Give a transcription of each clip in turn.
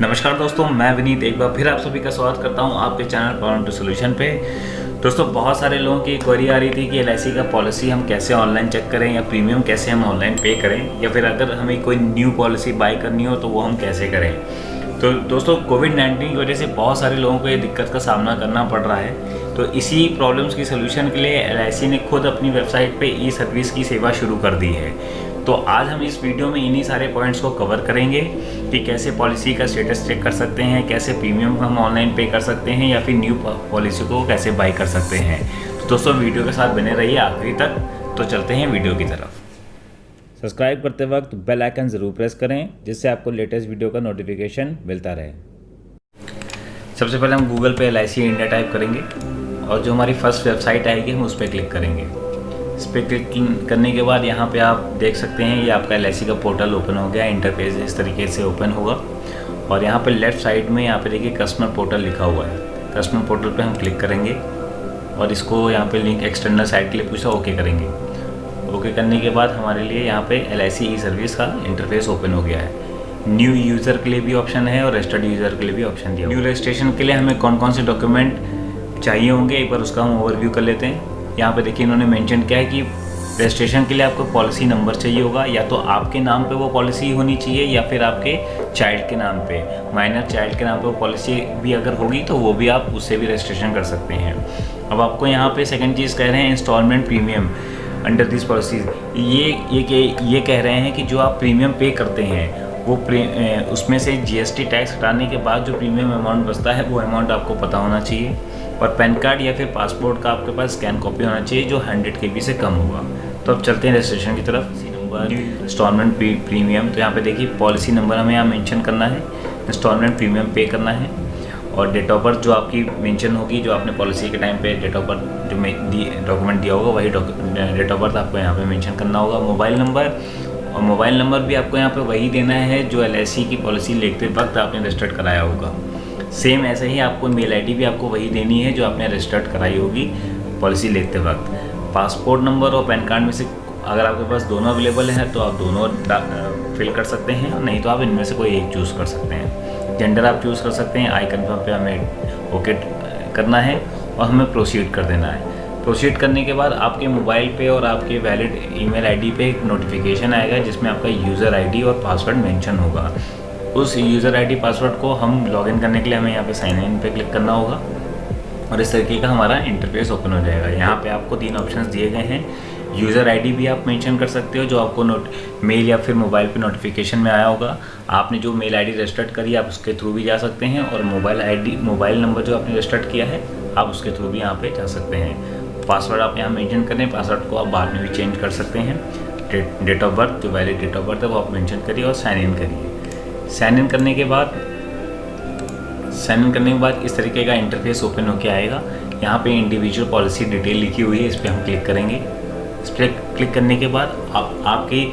नमस्कार दोस्तों, मैं विनीत एक बार फिर आप सभी का स्वागत करता हूं आपके चैनल प्रॉब्लम टू सोल्यूशन पे। दोस्तों, बहुत सारे लोगों की क्वेरी आ रही थी कि एलआईसी का पॉलिसी हम कैसे ऑनलाइन चेक करें या प्रीमियम कैसे हम ऑनलाइन पे करें, या फिर अगर हमें कोई न्यू पॉलिसी बाय करनी हो तो वो हम कैसे करें। तो दोस्तों, कोविड-19 की वजह से बहुत सारे लोगों को ये दिक्कत का सामना करना पड़ रहा है। तो इसी प्रॉब्लम्स की सोल्यूशन के लिए एलआईसी ने खुद अपनी वेबसाइट पे ई सर्विस की सेवा शुरू कर दी है। तो आज हम इस वीडियो में इन्हीं सारे पॉइंट्स को कवर करेंगे कि कैसे पॉलिसी का स्टेटस चेक कर सकते हैं, कैसे प्रीमियम हम ऑनलाइन पे कर सकते हैं या फिर न्यू पॉलिसी को कैसे बाय कर सकते हैं। तो दोस्तों, वीडियो के साथ बने रहिए आखिरी तक। तो चलते हैं वीडियो की तरफ। सब्सक्राइब करते वक्त बेल आइकन ज़रूर प्रेस करें, जिससे आपको लेटेस्ट वीडियो का नोटिफिकेशन मिलता रहे। सबसे पहले हम गूगल पे LIC इंडिया टाइप करेंगे और जो हमारी फर्स्ट वेबसाइट आएगी हम उस पर क्लिक करेंगे। इस पर क्लिक करने के बाद यहाँ पे आप देख सकते हैं ये आपका LIC का पोर्टल ओपन हो गया। इंटरफेस इस तरीके से ओपन होगा और यहाँ पे लेफ्ट साइड में यहाँ पे देखिए कस्टमर पोर्टल लिखा हुआ है। कस्टमर पोर्टल पे हम क्लिक करेंगे और इसको यहाँ पे लिंक एक्सटर्नल साइट के लिए पूछा, ओके करेंगे। ओके करने के बाद हमारे लिए यहाँ पे LIC ई सर्विस का इंटरफेस ओपन हो गया है। न्यू यूज़र के लिए भी ऑप्शन है और रजिस्टर्ड यूज़र के लिए भी ऑप्शन दिया। न्यू रजिस्ट्रेशन के लिए हमें कौन कौन से डॉक्यूमेंट चाहिए होंगे, एक बार उसका हम ओवरव्यू कर लेते हैं। यहाँ पे देखिए इन्होंने मेंशन किया है कि रजिस्ट्रेशन के लिए आपको पॉलिसी नंबर चाहिए होगा, या तो आपके नाम पे वो पॉलिसी होनी चाहिए या फिर आपके चाइल्ड के नाम पे, माइनर चाइल्ड के नाम पे वो पॉलिसी भी अगर होगी तो वो भी आप उससे भी रजिस्ट्रेशन कर सकते हैं। अब आपको यहाँ पे सेकंड चीज़ कह रहे हैं instalment premium under this policies. ये कह रहे हैं कि जो आप प्रीमियम पे करते हैं वो उसमें से GST टैक्स हटाने के बाद जो प्रीमियम अमाउंट बचता है वो अमाउंट आपको पता होना चाहिए। और पैन कार्ड या फिर पासपोर्ट का आपके पास स्कैन कॉपी होना चाहिए जो 100 KB से कम होगा। तो अब चलते हैं रजिस्ट्रेशन की तरफ। नंबर इंस्टॉलमेंट प्रीमियम, तो यहाँ पे देखिए पॉलिसी नंबर हमें यहाँ मेंशन करना है, इंस्टॉलमेंट प्रीमियम पे करना है और डेट ऑफ बर्थ जो आपकी मेंशन होगी, जो आपने पॉलिसी के टाइम पे डेट ऑफ बर्थ जो डॉक्यूमेंट दिया होगा वही डेट ऑफ बर्थ आपको यहाँ पे मेंशन करना होगा। मोबाइल नंबर, और मोबाइल नंबर भी आपको यहाँ पे वही देना है जो LIC की पॉलिसी लेते वक्त आपने रजिस्टर्ड कराया होगा। सेम ऐसे ही आपको मेल ID भी आपको वही देनी है जो आपने रजिस्टर्ड कराई होगी पॉलिसी लेते वक्त। पासपोर्ट नंबर और पैन कार्ड में से अगर आपके पास दोनों अवेलेबल है तो आप दोनों फिल कर सकते हैं, नहीं तो आप इनमें से कोई एक चूज़ कर सकते हैं। जेंडर आप चूज़ कर सकते हैं। आई कन्फर्म पे हमें ओके करना है और हमें प्रोसीड कर देना है। प्रोसीड करने के बाद आपके मोबाइल पे और आपके वैलिड ईमेल ID पे एक नोटिफिकेशन आएगा जिसमें आपका यूज़र ID और पासवर्ड मेंशन होगा। उस यूज़र ID पासवर्ड को हम लॉगिन करने के लिए हमें यहाँ पे साइन इन पे क्लिक करना होगा और इस तरीके का हमारा इंटरफेस ओपन हो जाएगा। यहाँ पे आपको 3 ऑप्शंस दिए गए हैं। यूज़र ID भी आप मेंशन कर सकते हो जो आपको मेल या फिर मोबाइल पे नोटिफिकेशन में आया होगा। आपने जो मेल ID रजिस्टर्ड करी आप उसके थ्रू भी जा सकते हैं, और मोबाइल नंबर जो आपने रजिस्टर्ड किया है आप उसके थ्रू भी यहाँ पे जा सकते हैं। पासवर्ड आप यहाँ मेंशन करें, पासवर्ड को आप बाद में भी चेंज कर सकते हैं। डेट ऑफ बर्थ, जो वैलिड डेट ऑफ बर्थ है वो आप मेंशन करिए और साइन इन करिए। साइन इन करने के बाद इस तरीके का इंटरफेस ओपन होकर आएगा। यहाँ पे इंडिविजुअल पॉलिसी डिटेल लिखी हुई है, इस पर हम क्लिक करेंगे। इस पर क्लिक करने के बाद आपकी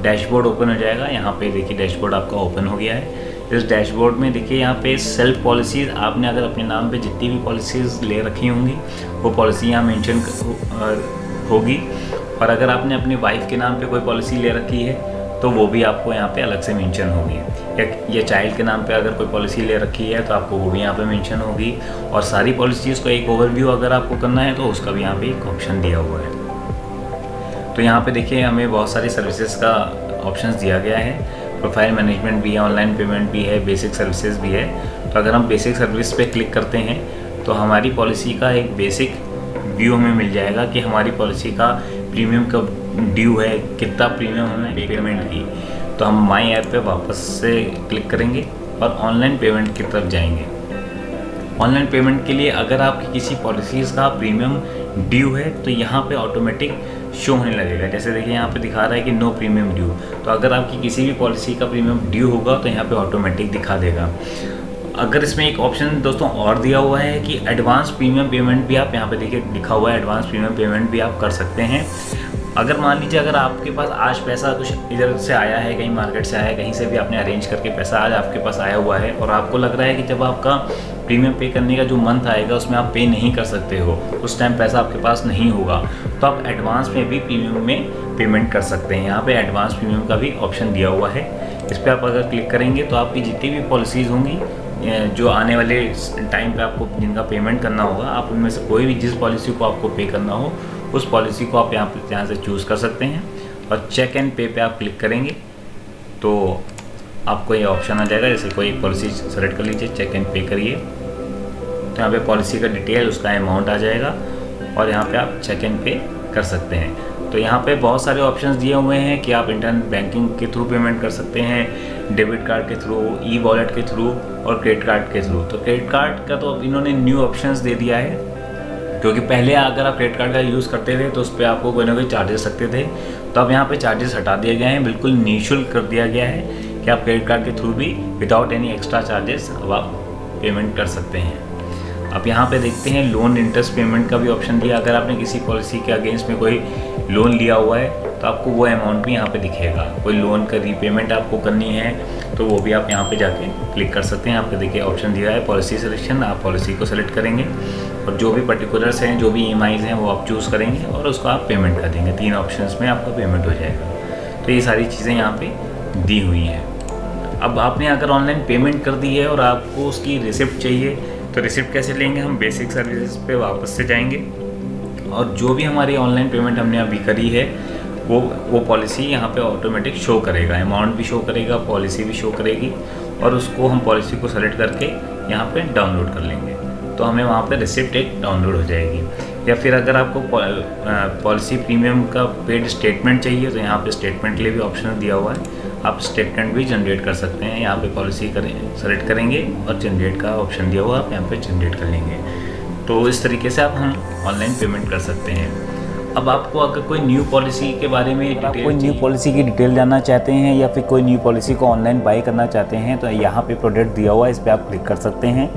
डैशबोर्ड ओपन हो जाएगा। यहाँ पे देखिए डैशबोर्ड आपका ओपन हो गया है। इस डैशबोर्ड में देखिए यहाँ पे सेल्फ पॉलिसीज़, आपने अगर अपने नाम पे जितनी भी पॉलिसीज़ ले रखी होंगी वो पॉलिसी यहाँ मेंशन होगी, और अगर आपने अपनी वाइफ के नाम पे कोई पॉलिसी ले रखी है तो वो भी आपको यहाँ पे अलग से मेंशन होगी। या चाइल्ड के नाम पे अगर कोई पॉलिसी ले रखी है तो आपको वो भी यहाँ पे मेंशन होगी। और सारी पॉलिसीज़ को एक ओवरव्यू अगर आपको करना है तो उसका भी यहाँ पे एक ऑप्शन दिया हुआ है। तो यहाँ पे देखिए हमें बहुत सारी सर्विसेज का ऑप्शंस दिया गया है। प्रोफाइल मैनेजमेंट भी है, ऑनलाइन पेमेंट भी है, बेसिक सर्विसेज भी है। तो अगर हम बेसिक सर्विस पे क्लिक करते हैं तो हमारी पॉलिसी का एक बेसिक व्यू हमें मिल जाएगा कि हमारी पॉलिसी का प्रीमियम कब ड्यू है, कितना प्रीमियम हमने पेमेंट की। तो हम माई ऐप पे वापस से क्लिक करेंगे और ऑनलाइन पेमेंट की तरफ जाएंगे। ऑनलाइन पेमेंट के लिए अगर आपकी किसी पॉलिसीज़ का प्रीमियम ड्यू है तो यहाँ पे ऑटोमेटिक शो होने लगेगा। जैसे देखिए यहाँ पे दिखा रहा है कि नो प्रीमियम ड्यू, तो अगर आपकी किसी भी पॉलिसी का प्रीमियम ड्यू होगा तो यहाँ पे ऑटोमेटिक दिखा देगा। अगर इसमें एक ऑप्शन दोस्तों और दिया हुआ है कि एडवांस प्रीमियम पेमेंट भी आप यहाँ पे देखिए लिखा हुआ है, एडवांस प्रीमियम पेमेंट भी आप कर सकते हैं। अगर मान लीजिए अगर आपके पास आज पैसा कुछ इधर से आया है, कहीं मार्केट से आया है, कहीं से भी आपने अरेंज करके पैसा आज आपके पास आया हुआ है और आपको लग रहा है कि जब आपका प्रीमियम पे करने का जो मंथ आएगा उसमें आप पे नहीं कर सकते हो, उस टाइम पैसा आपके पास नहीं होगा, तो आप एडवांस में भी प्रीमियम में पेमेंट कर सकते हैं। यहाँ पे एडवांस प्रीमियम का भी ऑप्शन दिया हुआ है। इस पर आप अगर क्लिक करेंगे तो आपकी जितनी भी पॉलिसीज़ होंगी जो आने वाले टाइम पे आपको जिनका पेमेंट करना होगा, आप उनमें से कोई भी जिस पॉलिसी को आपको पे करना हो उस पॉलिसी को आप यहाँ से चूज़ कर सकते हैं। और चेक एंड पे पे आप क्लिक करेंगे तो आपको ये ऑप्शन आ जाएगा। जैसे कोई पॉलिसी सेलेक्ट कर लीजिए, चेक एंड पे करिए तो यहाँ पे पॉलिसी का डिटेल, उसका अमाउंट आ जाएगा और यहाँ पे आप चेक एंड पे कर सकते हैं। तो यहाँ पे बहुत सारे ऑप्शंस दिए हुए हैं कि आप इंटरनेट बैंकिंग के थ्रू पेमेंट कर सकते हैं, डेबिट कार्ड के थ्रू, ई वॉलेट के थ्रू और क्रेडिट कार्ड के थ्रू। तो क्रेडिट कार्ड का तो इन्होंने न्यू ऑप्शंस दे दिया है, क्योंकि पहले अगर आप क्रेडिट कार्ड का यूज़ करते थे तो उस पर आपको कोई ना कोई चार्जेस लगते थे। तो अब यहाँ पे चार्जेस हटा दिए गए हैं, बिल्कुल निःशुल्क कर दिया गया है कि आप क्रेडिट कार्ड के थ्रू भी विदाउट एनी एक्स्ट्रा चार्जेस अब आप पेमेंट कर सकते हैं। अब यहाँ पे देखते हैं लोन इंटरेस्ट पेमेंट का भी ऑप्शन दिया। अगर आपने किसी पॉलिसी के अगेंस्ट में कोई लोन लिया हुआ है तो आपको वो अमाउंट भी यहाँ पे दिखेगा। कोई लोन का रीपेमेंट आपको करनी है तो वो भी आप यहाँ पे जाके क्लिक कर सकते हैं। आपको देखिए ऑप्शन दिया है पॉलिसी सिलेक्शन, आप पॉलिसी को सेलेक्ट करेंगे और जो भी पर्टिकुलर्स हैं, जो भी EMIs हैं वो आप चूज़ करेंगे और उसको आप पेमेंट कर देंगे। 3 ऑप्शंस में आपका पेमेंट हो जाएगा। तो ये सारी चीज़ें यहाँ पे दी हुई हैं। अब आपने अगर ऑनलाइन पेमेंट कर दी है और आपको उसकी रिसिप्ट चाहिए तो रिसिप्ट कैसे लेंगे? हम बेसिक सर्विसेज पे वापस से जाएंगे और जो भी हमारी ऑनलाइन पेमेंट हमने अभी करी है वो पॉलिसी यहाँ पे ऑटोमेटिक शो करेगा, अमाउंट भी शो करेगा, पॉलिसी भी शो करेगी और उसको हम पॉलिसी को सेलेक्ट करके यहाँ पे डाउनलोड कर लेंगे तो हमें वहाँ पे रिसिप्ट एक डाउनलोड हो जाएगी। या फिर अगर आपको पॉलिसी प्रीमियम का पेड स्टेटमेंट चाहिए तो यहाँ पे स्टेटमेंट के लिए भी ऑप्शन दिया हुआ है, आप स्टेटमेंट भी जनरेट कर सकते हैं। यहाँ पे पॉलिसी सेलेक्ट करेंगे और जनरेट का ऑप्शन दिया हुआ, आप यहाँ पे जनरेट कर लेंगे। तो इस तरीके से आप हम ऑनलाइन पेमेंट कर सकते हैं। अब आपको अगर कोई न्यू पॉलिसी के बारे में कोई न्यू पॉलिसी की डिटेल जानना चाहते हैं या फिर कोई न्यू पॉलिसी को ऑनलाइन बाय करना चाहते हैं तो यहाँ पे प्रोडक्ट दिया हुआ है, इस पर आप क्लिक कर सकते हैं।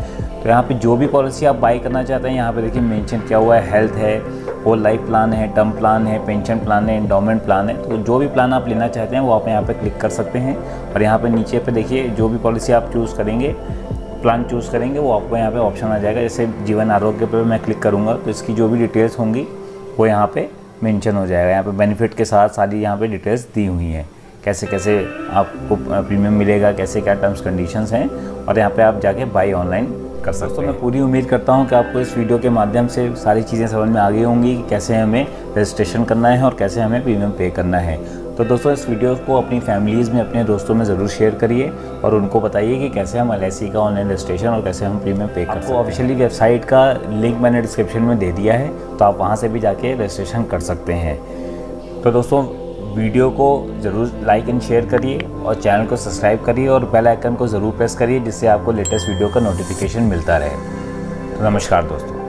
तो यहाँ पे जो भी पॉलिसी आप बाय करना चाहते हैं यहाँ पे देखिए मेंशन किया हुआ है, हेल्थ है, होल लाइफ प्लान है, टर्म प्लान है, पेंशन प्लान है, एंडोमेंट प्लान है। तो जो भी प्लान आप लेना चाहते हैं वो आप यहाँ पे क्लिक कर सकते हैं और यहाँ पे नीचे पे देखिए जो भी पॉलिसी आप चूज़ करेंगे, प्लान चूज़ करेंगे वो आपको यहाँ पे ऑप्शन आ जाएगा। जैसे जीवन आरोग्य पे मैं क्लिक करूँगा तो इसकी जो भी डिटेल्स होंगी वो यहाँ पे मेंशन हो जाएगा। यहाँ पे बेनिफिट के साथ सारी यहाँ पे डिटेल्स दी हुई हैं, कैसे कैसे आपको प्रीमियम मिलेगा, कैसे क्या टर्म्स कंडीशंस हैं और यहाँ पे आप जाके बाय ऑनलाइन कर सकते हैं। तो मैं पूरी उम्मीद करता हूँ कि आपको इस वीडियो के माध्यम से सारी चीज़ें समझ में आ गई होंगी कि कैसे हमें रजिस्ट्रेशन करना है और कैसे हमें प्रीमियम पे करना है। तो दोस्तों इस वीडियो को अपनी फैमिलीज़ में, अपने दोस्तों में ज़रूर शेयर करिए और उनको बताइए कि कैसे हम LIC का ऑनलाइन रजिस्ट्रेशन और कैसे हम प्रीमियम पे कर सकते हैं। ऑफिशियली वेबसाइट का लिंक मैंने डिस्क्रिप्शन में दे दिया है तो आप वहाँ से भी जाके रजिस्ट्रेशन कर सकते हैं। तो दोस्तों वीडियो को ज़रूर लाइक एंड शेयर करिए और चैनल को सब्सक्राइब करिए और बेल आइकन को ज़रूर प्रेस करिए जिससे आपको लेटेस्ट वीडियो का नोटिफिकेशन मिलता रहे। तो नमस्कार दोस्तों।